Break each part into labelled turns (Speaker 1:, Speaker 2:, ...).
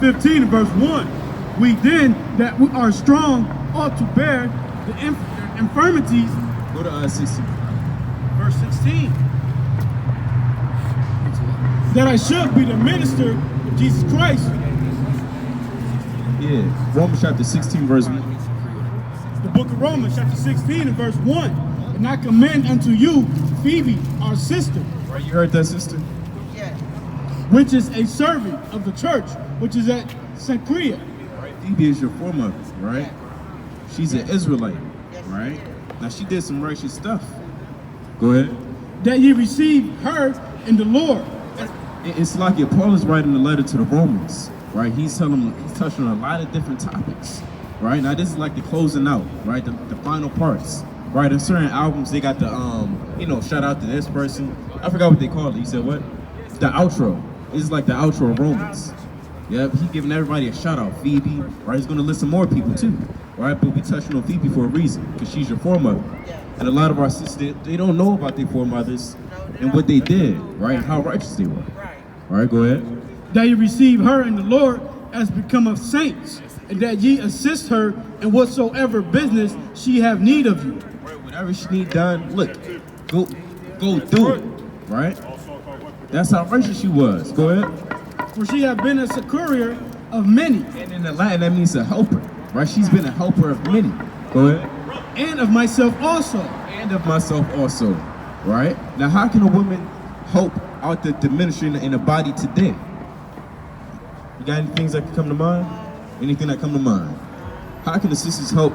Speaker 1: 15 and verse 1. We then that we are strong ought to bear the infirmities.
Speaker 2: Go to 16.
Speaker 1: Verse 16. That I should be the minister of Jesus Christ.
Speaker 2: Yeah, Romans chapter 16, verse 1.
Speaker 1: The book of Romans chapter 16 and verse 1. And I commend unto you Phoebe, our sister.
Speaker 2: Right, you heard that, sister?
Speaker 3: Yes.
Speaker 1: Which is a servant of the church, which is at Cenchrea.
Speaker 2: Right, Phoebe is your foremother, right? She's an Israelite, right? Now she did some righteous stuff. Go ahead.
Speaker 1: That ye receive her in the Lord.
Speaker 2: It's like Paul is writing a letter to the Romans, right? He's touching on a lot of different topics, right? Now this is like the closing out, right? The final parts, right? In certain albums, they got the shout out to this person. I forgot what they called it. He said what? The outro. It's like the outro of Romans. Yep, he giving everybody a shout out. Phoebe, right? He's gonna list some more people too, right? But we touching on Phoebe for a reason, because she's your foremother. And a lot of our sisters, they don't know about their foremothers and what they did, right? And how righteous they were. Right, go ahead.
Speaker 1: That ye receive her in the Lord as become of saints, and that ye assist her in whatsoever business she have need of you.
Speaker 2: Right, whatever she need done, look, go do it, right? That's how righteous she was. Go ahead.
Speaker 1: For she have been a succourier of many.
Speaker 2: And in the Latin, that means a helper, right? She's been a helper of many. Go ahead.
Speaker 1: And of myself also.
Speaker 2: And of myself also, right? Now, how can a woman help out the ministry in the body today? You got any things that can come to mind? Anything that come to mind? How can the sisters help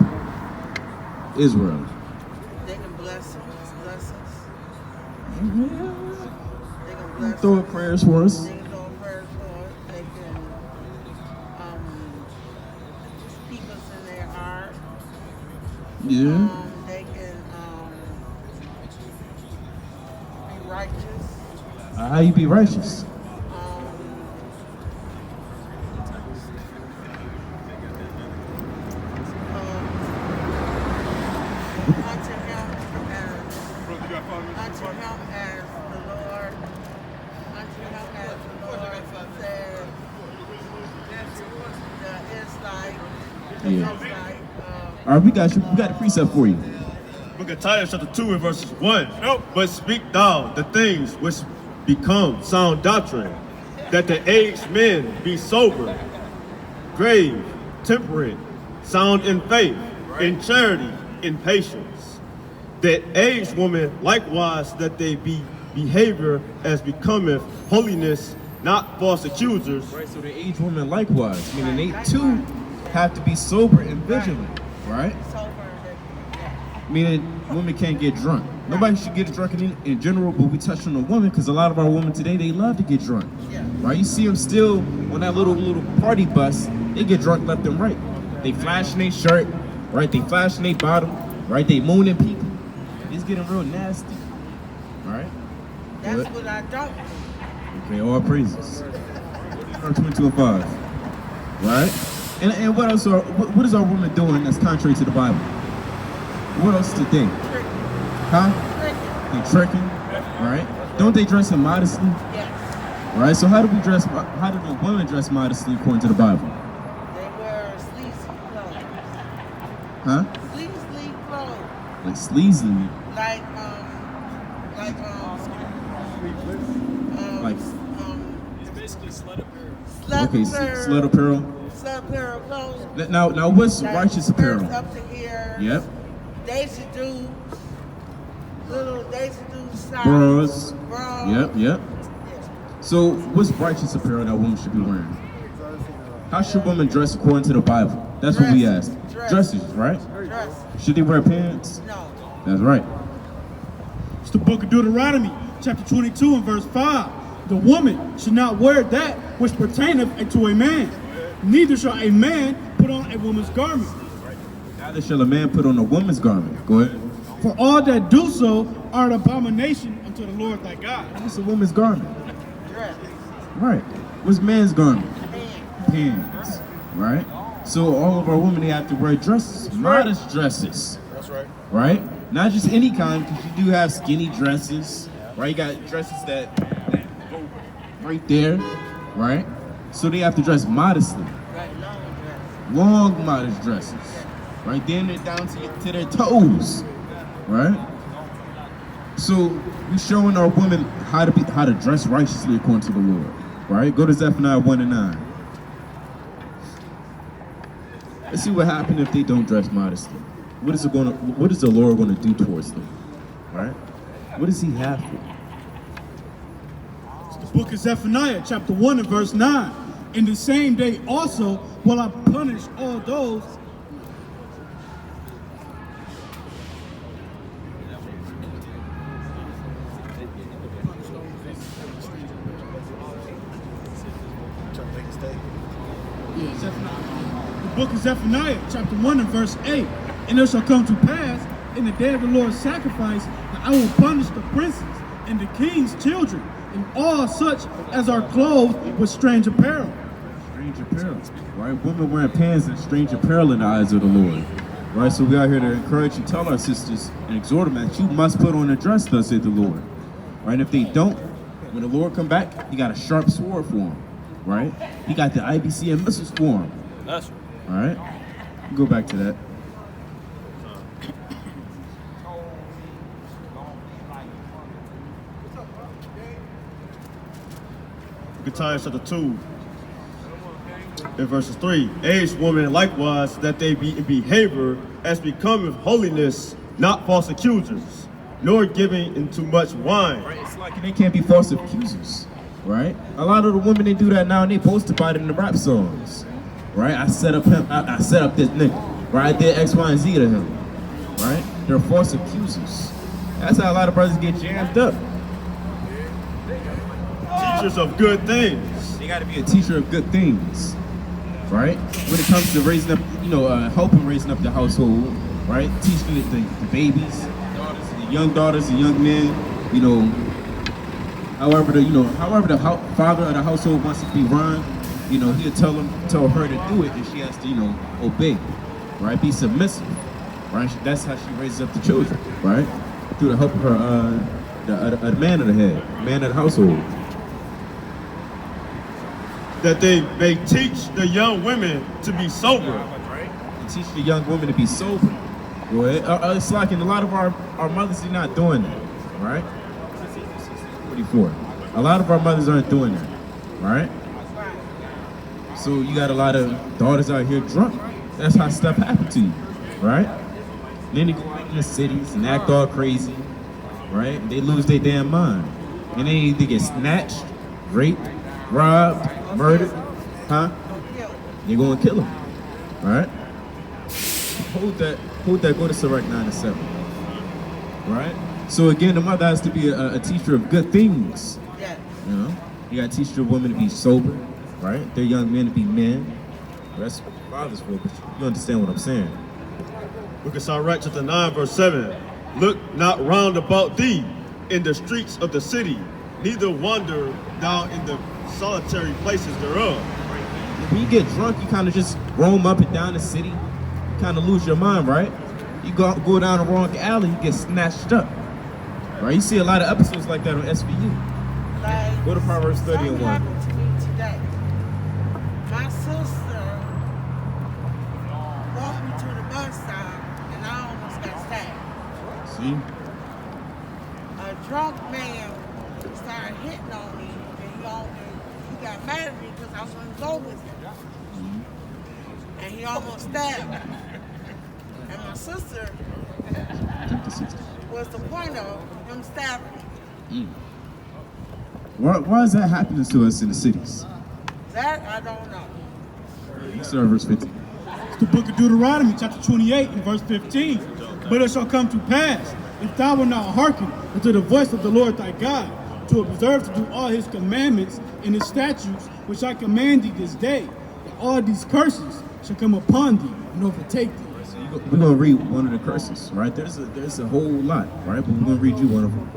Speaker 2: Israel?
Speaker 3: They can bless us.
Speaker 2: Yeah.
Speaker 3: They can bless
Speaker 2: Throw
Speaker 3: us.
Speaker 2: up prayers for us.
Speaker 3: They can throw prayers for us. They can keep us in their heart.
Speaker 2: Yeah.
Speaker 3: They can be righteous.
Speaker 2: How you be righteous?
Speaker 3: Unto him as the Lord, unto him as the Lord said, the Israelite,
Speaker 2: All right, we got you. We got a precept for you.
Speaker 4: Book of Titus chapter 2 and verses 1. But speak thou the things which become sound doctrine, that the aged men be sober, grave, temperate, sound in faith, in charity, in patience. That aged women likewise, that they be behavior as becometh holiness, not false accusers.
Speaker 2: Right, so the aged women likewise, meaning they too have to be sober and vigilant, right? Meaning women can't get drunk. Nobody should get drunk in general, but we touch on the woman because a lot of our women today, they love to get drunk. Right? You see them still on that little party bus, they get drunk left and right. They flashing their shirt, right? They flashing their bottom, right? They mooning people. It's getting real nasty. Right?
Speaker 3: That's what I don't do.
Speaker 2: Okay, all praises. 22 and 5. Right? And what else what is our woman doing that's contrary to the Bible? What else to think? Huh? They tricking, right? Don't they dress immodestly?
Speaker 3: Yes.
Speaker 2: Right? So how do the women dress modestly according to the Bible?
Speaker 3: They wear sleazy clothes.
Speaker 2: Huh?
Speaker 3: Sleazy clothes.
Speaker 2: Like sleazy.
Speaker 3: Like
Speaker 4: Basically slut apparel.
Speaker 2: Okay, slut apparel.
Speaker 3: Slut apparel clothes.
Speaker 2: Now what's
Speaker 3: Like
Speaker 2: righteous apparel?
Speaker 3: skirts up to here.
Speaker 2: Yep.
Speaker 3: Daisy Dukes. Little Daisy Dukes socks.
Speaker 2: Bras.
Speaker 3: Bras.
Speaker 2: Yep. So what's righteous apparel that women should be wearing? How should women dress according to the Bible? That's what we asked. Dresses, right?
Speaker 3: Dress.
Speaker 2: Should they wear pants?
Speaker 3: No.
Speaker 2: That's right.
Speaker 1: It's the book of Deuteronomy, chapter 22 and verse 5. The woman should not wear that which pertaineth unto a man, neither shall a man put on a woman's garment.
Speaker 2: Neither shall a man put on a woman's garment. Go ahead.
Speaker 1: For all that do so are an abomination unto the Lord thy God.
Speaker 2: What's a woman's garment?
Speaker 3: Dress.
Speaker 2: Right. What's man's garment?
Speaker 3: Pants.
Speaker 2: Pants. Right? So all of our women, they have to wear dresses, modest dresses.
Speaker 4: That's right.
Speaker 2: Right? Not just any kind, because you do have skinny dresses. Right? You got dresses that go right there. Right? So they have to dress modestly,
Speaker 3: Right, long dress.
Speaker 2: long modest dresses, right? Then they're down to their toes, right? So we showing our women how to dress righteously according to the Lord, right? Go to Zephaniah 1:9. Let's see what happens if they don't dress modestly. What is the Lord going to do towards them, right? What does He have for them?
Speaker 1: The book of Zephaniah, chapter 1 and verse 9. In the same day also will I punish all those The book of Zephaniah, chapter 1 and verse 8. And it shall come to pass in the day of the Lord's sacrifice that I will punish the princes and the king's children and all such as are clothed with strange apparel.
Speaker 2: Strange apparel, right? Women wearing pants and strange apparel in the eyes of the Lord, right? So we are here to encourage and tell our sisters and exhort them that you must put on a dress, thus said the Lord, right? And if they don't, when the Lord come back, He got a sharp sword for them, right? He got the IBC missiles for them.
Speaker 4: That's
Speaker 2: All right, go back to that.
Speaker 4: Galatians chapter 2 in verses 3. Aged women likewise, that they be in behavior as becoming holiness, not false accusers, nor giving into much wine.
Speaker 2: Right, it's like they can't be false accusers, right? A lot of the women, they do that now and they boast about it in the rap songs, right? I set up this nigga, right? I did X, Y, and Z to him, right? They're false accusers. That's how a lot of brothers get jammed up.
Speaker 4: Teachers of good things.
Speaker 2: They got to be a teacher of good things, right? When it comes to raising up, helping raising up the household, right? Teaching the babies, the young daughters, the young men, however the father of the household wants it to be run, he'll tell her to do it, and she has to, obey, right? Be submissive, right? That's how she raises up the children, right? Through the help of her, the man of the head, man of the household.
Speaker 4: That they may teach the young women to be sober.
Speaker 2: Right? And teach the young women to be sober. Well, it's like in a lot of our mothers are not doing that, right? 44. A lot of our mothers aren't doing that, right? So you got a lot of daughters out here drunk. That's how stuff happens to you, right? And then they go out in the cities and act all crazy, right? And they lose their damn mind. And they get snatched, raped, robbed, murdered, huh? You're gonna kill them, all right? Hold that, go to Sirach 9 and 7, right? So again, the mother has to be a teacher of good things,
Speaker 3: Yes.
Speaker 2: You gotta teach your women to be sober, right? Their young men to be men. That's father's role, but you understand what I'm saying.
Speaker 4: Look at Sirach chapter 9 verse 7. Look not round about thee in the streets of the city, neither wander down in the solitary places thereof.
Speaker 2: When you get drunk, you kind of just roam up and down the city. You kind of lose your mind, right? You go down the wrong alley, you get snatched up. Right? You see a lot of episodes like that on SVU.
Speaker 3: Like,
Speaker 2: Go to Proverbs 30 and 1.
Speaker 3: something happened to me today. My sister walked me to the bus stop and I almost got stabbed.
Speaker 2: See?
Speaker 3: A drunk man started hitting on me and he got mad at me because I wouldn't go with him. And he almost stabbed me. And my sister was the point of him stabbing me.
Speaker 2: Why is that happening to us in the cities?
Speaker 3: That I don't know.
Speaker 2: You start verse 15.
Speaker 1: It's the book of Deuteronomy, chapter 28 and verse 15. But it shall come to pass, if thou wilt not hearken unto the voice of the Lord thy God, to observe to do all his commandments and his statutes, which I command thee this day, that all these curses shall come upon thee and overtake thee.
Speaker 2: So we're going to read one of the curses, right? There's a whole lot, right? But we're going to read you one of them.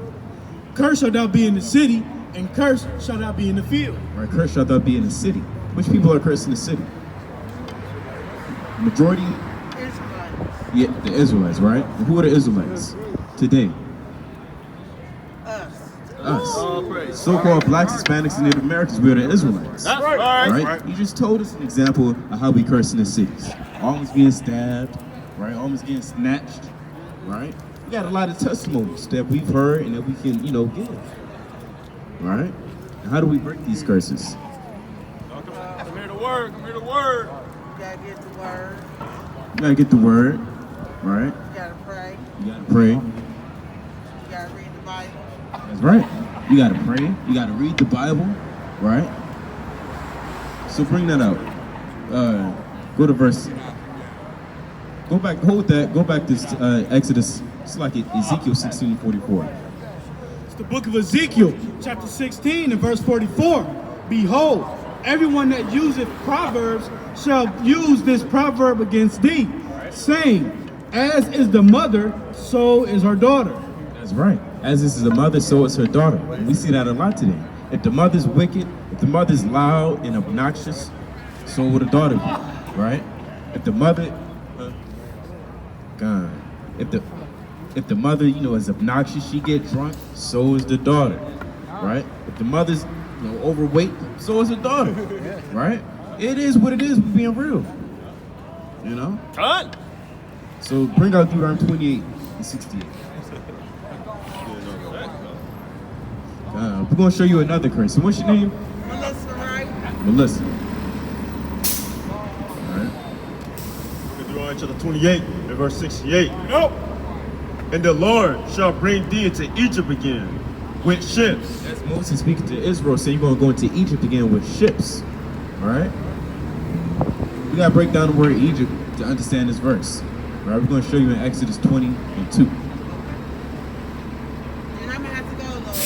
Speaker 1: Cursed shalt thou be in the city, and cursed shalt thou be in the field.
Speaker 2: Right? Cursed shalt thou be in the city. Which people are cursed in the city? Majority?
Speaker 3: Israelites.
Speaker 2: Yeah, the Israelites, right? And who are the Israelites today?
Speaker 3: Us.
Speaker 2: Us. So-called blacks, Hispanics, and Native Americans, we are the Israelites.
Speaker 4: That's right.
Speaker 2: Right? You just told us an example of how we curse in the cities. Almost getting stabbed, right? Almost getting snatched, right? We got a lot of testimonies that we've heard and that we can, give. Right? And how do we break these curses?
Speaker 4: Come here to word. Come here to word.
Speaker 3: You gotta get the word.
Speaker 2: You gotta get the word, right?
Speaker 3: You gotta pray.
Speaker 2: You gotta pray.
Speaker 3: You gotta read the Bible.
Speaker 2: That's right. You gotta pray. You gotta read the Bible, right? So bring that out. Go to verse. Go back. Hold that. Go back to Exodus. It's like Ezekiel 16:44.
Speaker 1: It's the book of Ezekiel, chapter 16 and verse 44. Behold, everyone that useth proverbs shall use this proverb against thee, saying, as is the mother, so is her daughter.
Speaker 2: That's right. As this is the mother, so is her daughter. And we see that a lot today. If the mother's wicked, if the mother's loud and obnoxious, so will the daughter be, right? If the mother, God, if the mother, is obnoxious, she get drunk, so is the daughter, right? If the mother's, overweight, so is the daughter, right? It is what it is. We're being real,
Speaker 4: Cut.
Speaker 2: So bring out Deuteronomy 28 and 68. We're gonna show you another curse. So what's your name?
Speaker 3: Melissa, right?
Speaker 2: Melissa. Alright.
Speaker 4: Deuteronomy chapter 28 and verse 68. Nope. And the Lord shall bring thee into Egypt again with ships.
Speaker 2: That's Moses speaking to Israel, saying you're gonna go into Egypt again with ships. Alright? We gotta break down the word Egypt to understand this verse. Alright, we're gonna show you in Exodus 20 and 2.
Speaker 3: And I'm gonna have to go, Lord.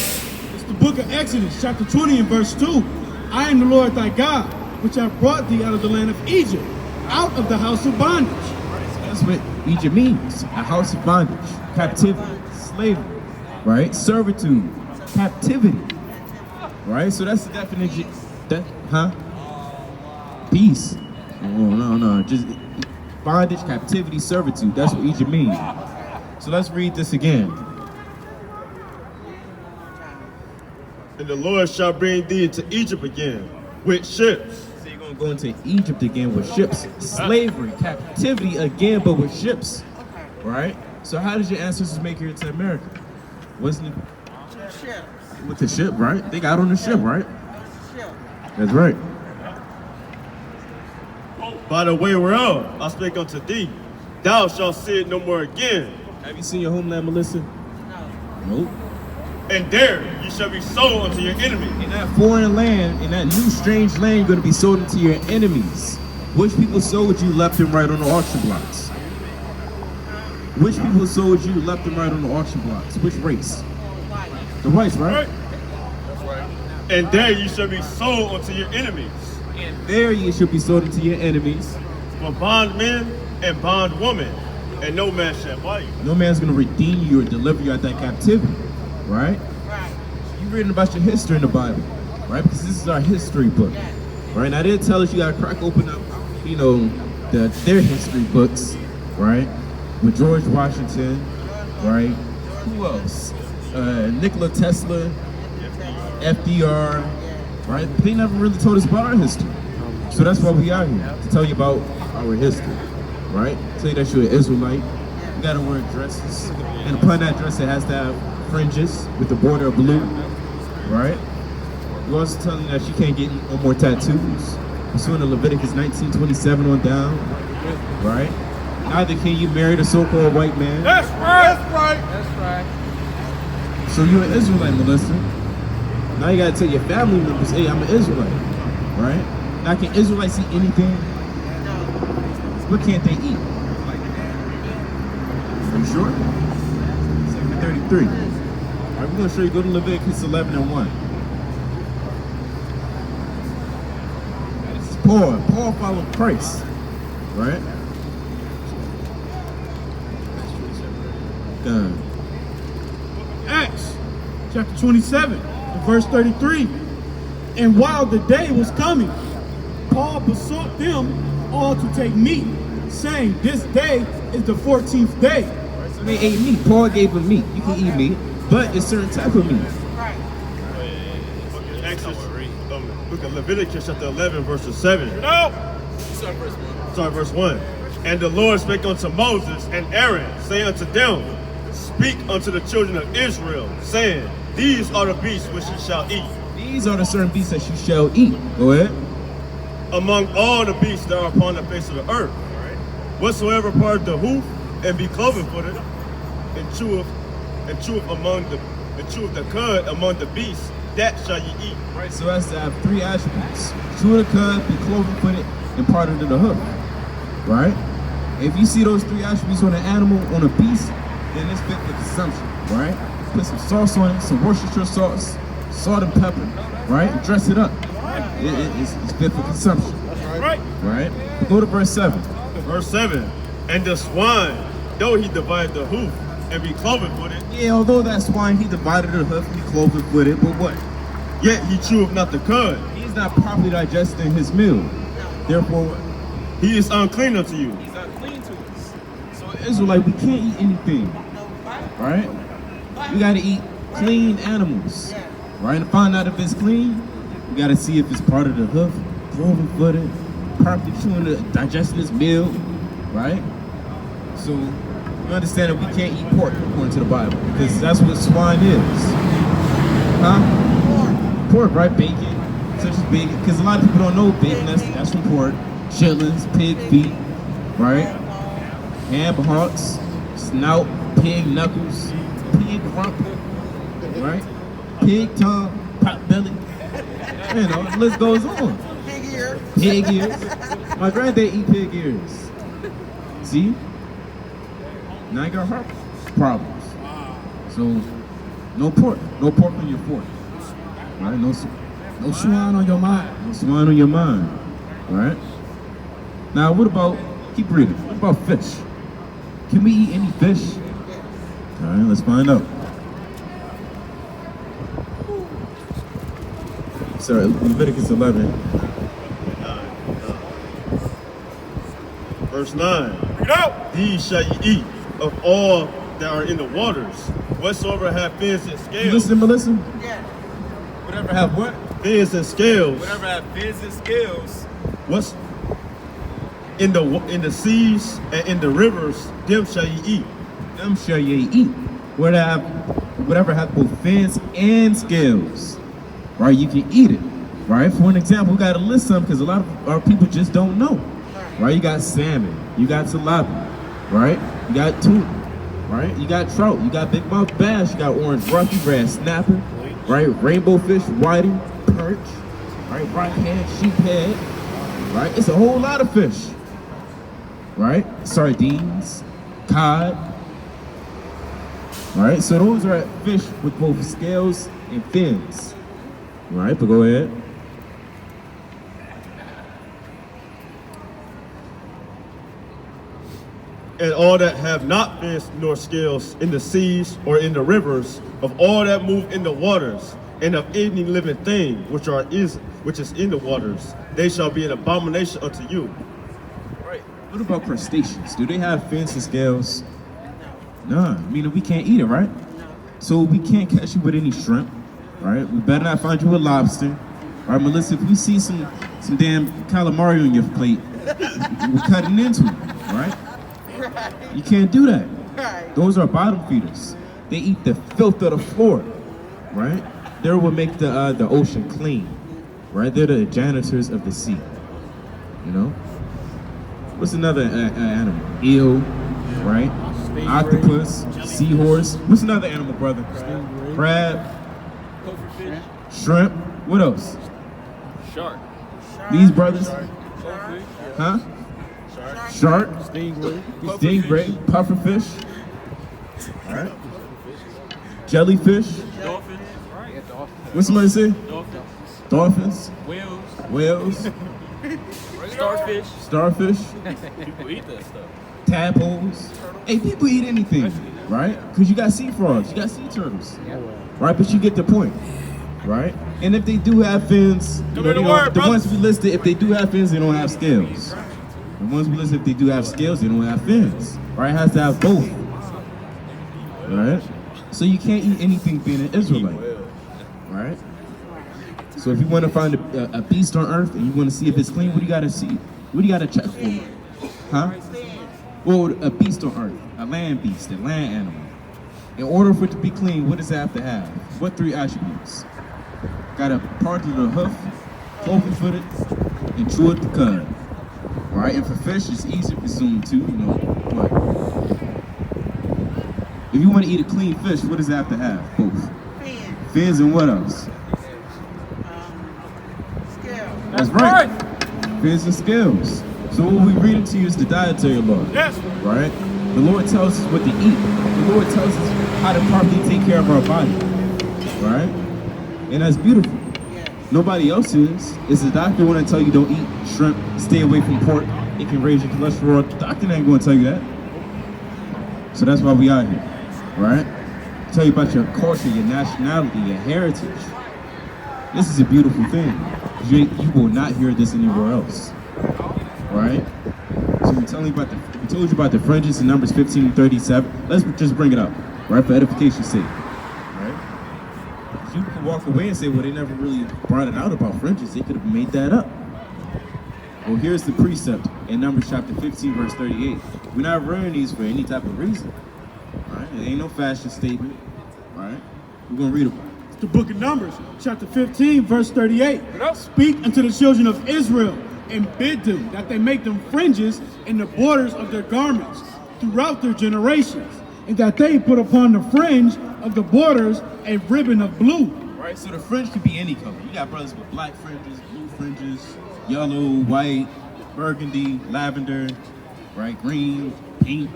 Speaker 1: It's the book of Exodus, chapter 20 and verse 2. I am the Lord thy God, which have brought thee out of the land of Egypt, out of the house of bondage.
Speaker 2: That's what Egypt means. A house of bondage, captivity, slavery, right? Servitude, captivity. Right? So that's the definition. Peace. Oh, no. Just bondage, captivity, servitude. That's what Egypt means. So let's read this again.
Speaker 4: And the Lord shall bring thee into Egypt again with ships.
Speaker 2: So you're going to go into Egypt again with ships. Slavery, captivity again, but with ships. Right? So how did your ancestors make it to America? Wasn't it
Speaker 3: Ship.
Speaker 2: with the ship, right? They got on the ship, right?
Speaker 3: Ship.
Speaker 2: That's right.
Speaker 4: By the way whereof I spake unto thee, thou shalt see it no more again.
Speaker 2: Have you seen your homeland, Melissa?
Speaker 3: No.
Speaker 2: Nope.
Speaker 4: And there you shall be sold unto your enemy.
Speaker 2: In that foreign land, in that new strange land, you're going to be sold into your enemies. Which people sold you left and right on the auction blocks? Which people sold you left and right on the auction blocks? Which race? The whites, right?
Speaker 4: And there you shall be sold unto your enemies.
Speaker 2: And there you should be sold into your enemies.
Speaker 4: For bondmen and bondwomen, and no man shall buy you.
Speaker 2: No man's going to redeem you or deliver you out that captivity, right?
Speaker 3: Right.
Speaker 2: You're reading about your history in the Bible, right? Because this is our history book, right? Now, they didn't tell us you got to crack open up, their history books, right? With George Washington, right? Who else? Nikola Tesla, FDR, right? But they never really told us about our history. So that's why we are here, to tell you about our history, right? Tell you that you're an Israelite. You gotta wear dresses. And upon that dress, it has to have fringes with the border of blue, right? We're also telling you that you can't get no more tattoos. Pursuant to Leviticus 19:27 on down, right? Neither can you marry the so-called white man.
Speaker 4: That's right. That's right.
Speaker 3: That's right.
Speaker 2: So you're an Israelite, Melissa. Now you gotta tell your family members, hey, I'm an Israelite, right? Now can Israelites eat anything? What can't they eat? Are you sure? 7:33. All right, we're gonna show you, go to Leviticus 11 and 1. This is Paul. Paul followed Christ, right? Done.
Speaker 1: Acts chapter 27, verse 33. And while the day was coming, Paul besought them all to take meat, saying, this day is the 14th day.
Speaker 2: So they ate meat. Paul gave them meat. You can eat meat, but it's certain type of meat.
Speaker 3: Right.
Speaker 4: Exodus, look at Leviticus chapter 11, verses 7. Sorry, verse 1. And the Lord spake unto Moses and Aaron, saying unto them, Speak unto the children of Israel, saying, These are the beasts which ye shall eat.
Speaker 2: These are the certain beasts that you shall eat. Go ahead.
Speaker 4: Among all the beasts that are upon the face of the earth, whatsoever part the hoof and be cloven footed, and cheweth the cud among the beasts, that shall ye eat.
Speaker 2: Right, so that's to have three attributes. Chew the cud, be cloven footed, and parted to the hoof. Right? If you see those three attributes on an animal, on a beast, then it's fit for consumption. Right? Put some sauce on it, some Worcestershire sauce, salt and pepper, right? And dress it up. It's fit for consumption.
Speaker 4: Right.
Speaker 2: Right? Go to verse 7.
Speaker 4: Verse 7. And the swine, though he divided the hoof and be cloven footed,
Speaker 2: Yeah, although that swine, he divided the hoof and be cloven footed, but what?
Speaker 4: yet he cheweth not the cud.
Speaker 2: He's not properly digesting his meal. Therefore, what?
Speaker 4: He is unclean unto you.
Speaker 2: He's not clean to us. So Israelite, we can't eat anything. Right? We gotta eat clean animals. Right? To find out if it's clean, we gotta see if it's part of the hoof, cloven footed, properly chewing the digesting his meal. Right? So you understand that we can't eat pork according to the Bible, because that's what swine is. Huh? Pork, right? Bacon, such as bacon. Because a lot of people don't know bacon, that's from pork. Chitlins, pig feet, right? Ham hocks, snout, pig knuckles, pig rump, right? Pig tongue, pot belly. You know, the list goes on.
Speaker 3: Pig ear.
Speaker 2: Pig ears. My granddad eat pig ears. See? Now I got heart problems. So, no pork on your fork. Right? No swine on your mind. No swine on your mind. Right? Now, what about, keep reading, what about fish? Can we eat any fish? All right, let's find out. Sorry, Leviticus 11.
Speaker 4: Verse 9. These shall ye eat of all that are in the waters, whatsoever have fins and
Speaker 2: You
Speaker 4: scales.
Speaker 2: listen, Melissa?
Speaker 3: Yeah.
Speaker 2: Whatever have what?
Speaker 4: Fins and scales.
Speaker 5: Whatever have fins and scales.
Speaker 4: What's in the seas and in the rivers, them shall ye eat.
Speaker 2: Them shall ye eat. Whatever have both fins and scales. Right, you can eat it. Right, for an example, we got to list some because a lot of our people just don't know. Right, you got salmon, you got tilapia, right? You got tuna, right? You got trout, you got big mouth bass, you got orange rocky red snapper, right? Rainbow fish, whiting, perch, right? Rockhead, sheephead, right? It's a whole lot of fish, right? Sardines, cod, right? So those are fish with both scales and fins, right? But go ahead.
Speaker 4: And all that have not fins nor scales in the seas or in the rivers, of all that move in the waters, and of any living thing which is in the waters, they shall be an abomination unto you.
Speaker 2: Right. What about crustaceans? Do they have fins and scales? Nah, meaning we can't eat it, right? So we can't catch you with any shrimp, right? We better not find you with lobster. All right, Melissa, if we see some damn calamari on your plate, we're cutting into it, right? You can't do that.
Speaker 3: Right.
Speaker 2: Those are bottom feeders. They eat the filth of the floor, right? They're what make the ocean clean, right? They're the janitors of the sea, you know? What's another animal? Eel, right? Octopus, seahorse. What's another animal, brother? Crab, shrimp. What else?
Speaker 5: Shark.
Speaker 2: These brothers? Huh? Shark, stingray, pufferfish, all right? Jellyfish.
Speaker 5: Dolphins.
Speaker 2: What's somebody say?
Speaker 5: Dolphins.
Speaker 2: Dolphins,
Speaker 5: Whales.
Speaker 2: whales,
Speaker 5: Starfish.
Speaker 2: starfish,
Speaker 5: People eat that stuff.
Speaker 2: tadpoles. Hey, people eat anything, right? Because you got sea frogs, you got sea turtles, right? But you get the point, right? And if they do have fins, the ones we listed, if they do have fins, they don't have scales. The ones we listed, if they do have scales, they don't have fins, right? It has to have both, right? So you can't eat anything being an Israelite, right? So if you want to find a beast on earth and you want to see if it's clean, what do you got to see? What do you got to check for? Huh? Well, a beast on earth, a land beast, a land animal. In order for it to be clean, what does it have to have? What 3 attributes? Got a part of the hoof, cloven-footed, and chewed the cud. Right? And for fish, it's easy to consume too, you know. What? If you want to eat a clean fish, what does it have to have? Both. Fins and what else?
Speaker 3: Scale.
Speaker 2: That's right. Fins and scales. So what we reading to you is the dietary law.
Speaker 1: Yes.
Speaker 2: Right? The Lord tells us what to eat. The Lord tells us how to properly take care of our body. Right? And that's beautiful. Nobody else is. Is the doctor want to tell you don't eat shrimp, stay away from pork, it can raise your cholesterol? The doctor ain't going to tell you that. So that's why we out here. Right? Tell you about your culture, your nationality, your heritage. This is a beautiful thing. You will not hear this anywhere else. Right? So we told you about the fringes in Numbers 15 and 37. Let's just bring it up, right? For edification's sake. Right? You can walk away and say, well, they never really brought it out about fringes. They could have made that up. Well, here's the precept in Numbers chapter 15, verse 38. We're not wearing these for any type of reason. Right? It ain't no fashion statement. Right? We're going to read about it.
Speaker 1: It's the book of Numbers, chapter 15, verse 38. Speak unto the children of Israel and bid them that they make them fringes in the borders of their garments throughout their generations, and that they put upon the fringe of the borders a ribbon of blue.
Speaker 2: Right, so the fringe could be any color. You got brothers with black fringes, blue fringes, yellow, white, burgundy, lavender, right, green, pink.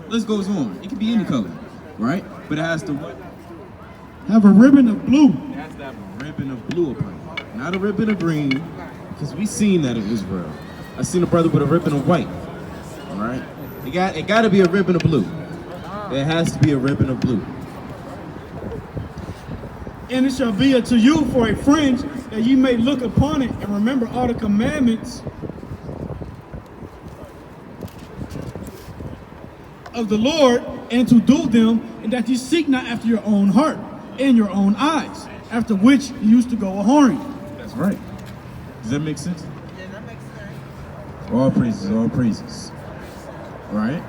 Speaker 2: List goes on. It could be any color, right? But it has to what?
Speaker 1: Have a ribbon of blue.
Speaker 2: It has to have a ribbon of blue upon it, not a ribbon of green. Because we seen that in Israel. I seen a brother with a ribbon of white. All right? It got to be a ribbon of blue. It has to be a ribbon of blue.
Speaker 1: And it shall be unto you for a fringe, that ye may look upon it and remember all the commandments of the Lord, and to do them, and that ye seek not after your own heart and your own eyes, after which you used to go a-whoring.
Speaker 2: That's right. Does that make sense?
Speaker 3: Yeah, that makes sense.
Speaker 2: All praises, all praises. Right?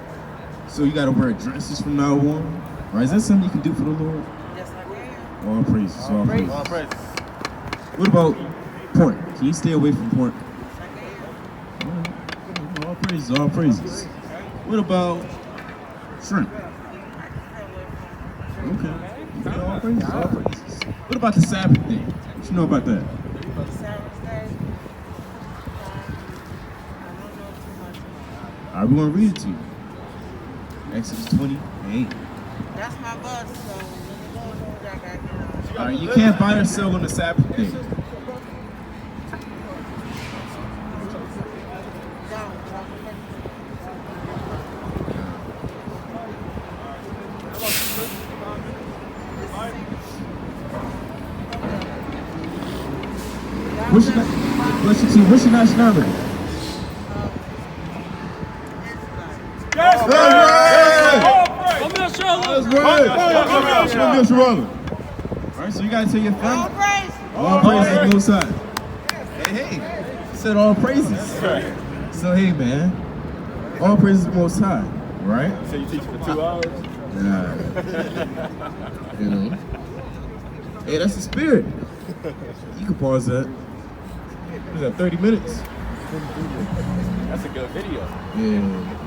Speaker 2: So you got to wear dresses from now on. Right? Is that something you can do for the Lord?
Speaker 3: Yes, I can.
Speaker 2: All praises, all praises.
Speaker 5: All praises.
Speaker 2: What about pork? Can you stay away from pork?
Speaker 3: Yes, I can.
Speaker 2: All praises, all praises. What about shrimp? Okay. All praises, all praises. What about the Sabbath day? What you know about that?
Speaker 3: Sabbath day. I don't know too much.
Speaker 2: All right, we're going to read it to you. Exodus 20 and 8.
Speaker 3: That's my bus, so when you go home, I gotta get on.
Speaker 2: All right, you can't buy or sell on the Sabbath day. What's your nationality?
Speaker 5: Come here, Charlotte.
Speaker 2: All right, so you gotta tell your
Speaker 3: All
Speaker 2: family.
Speaker 3: praise.
Speaker 2: All praises to the Most High. Hey, you said all praises. So hey, man, all praises to the Most High, right?
Speaker 4: So you teach for 2 hours?
Speaker 2: Nah. You know. Hey, that's the spirit. You can pause that. What is that, 30 minutes?
Speaker 5: That's a good video.
Speaker 2: Yeah.